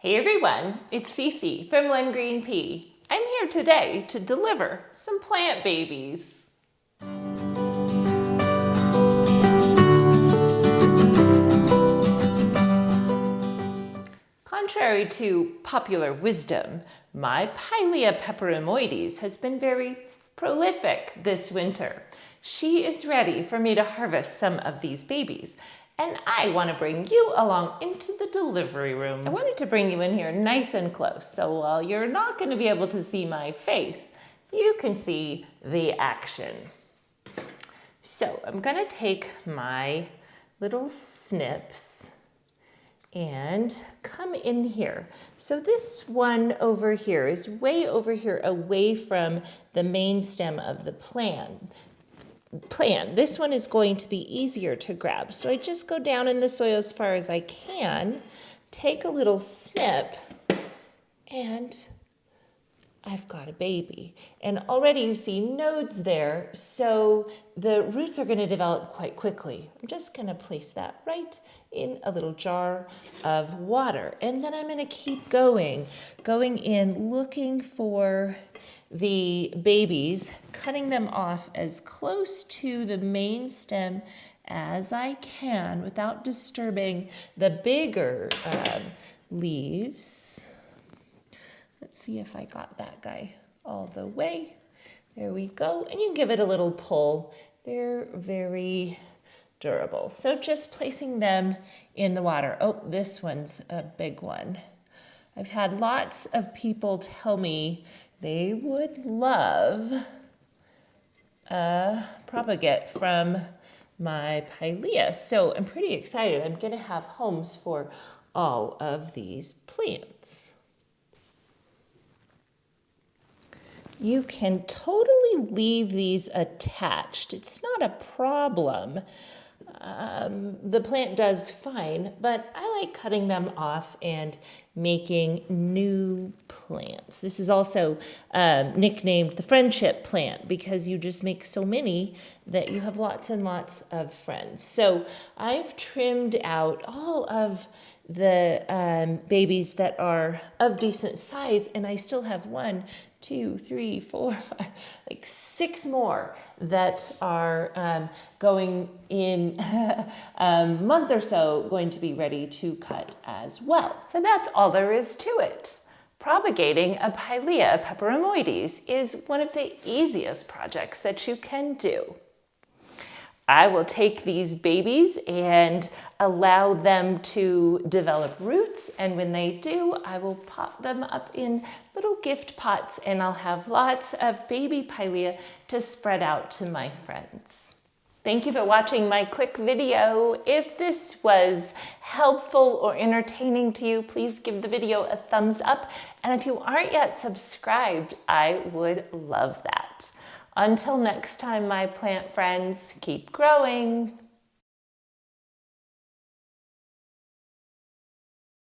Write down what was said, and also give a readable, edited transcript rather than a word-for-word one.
Hey everyone, it's Cece from One Green Pea. I'm here today to deliver some plant babies. Contrary to popular wisdom, my Pilea Peperomioides has been very prolific this winter. She is ready for me to harvest some of these babies, and I want to bring you along into the delivery room. I wanted to bring you in here nice and close, so while you're not going to be able to see my face, you can see the action. So I'm going to take my little snips and come in here. So this one over here is way over here away from the main stem of the plant. This one is going to be easier to grab. So I just go down in the soil as far as I can, take a little snip, and I've got a baby. And already you see nodes there, so the roots are going to develop quite quickly. I'm just going to place that right in a little jar of water. And then I'm going to keep going in, looking for the babies, cutting them off as close to the main stem as I can without disturbing the bigger leaves. Let's see if I got that guy all the way. There we go. And you can give it a little pull. They're very durable. So just placing them in the water. Oh, this one's a big one. I've had lots of people tell me they would love a Propagate from my Pilea. So I'm pretty excited. I'm going to have homes for all of these plants. You can totally leave these attached. It's not a problem. The plant does fine, but I like cutting them off and making new plants. This is also nicknamed the friendship plant because you just make so many that you have lots and lots of friends. So I've trimmed out all of the babies that are of decent size, and I still have 1, 2, 3, 4, 5, like 6 more that are going in a month or so, going to be ready to cut as well. So that's all there is to it. Propagating a Pilea Peperomioides is one of the easiest projects that you can do. I will take these babies and allow them to develop roots, and when they do, I will pot them up in little gift pots, and I'll have lots of baby Pilea to spread out to my friends. Thank you for watching my quick video. If this was helpful or entertaining to you, please give the video a thumbs up, and if you aren't yet subscribed, I would love that. Until next time, my plant friends, keep growing.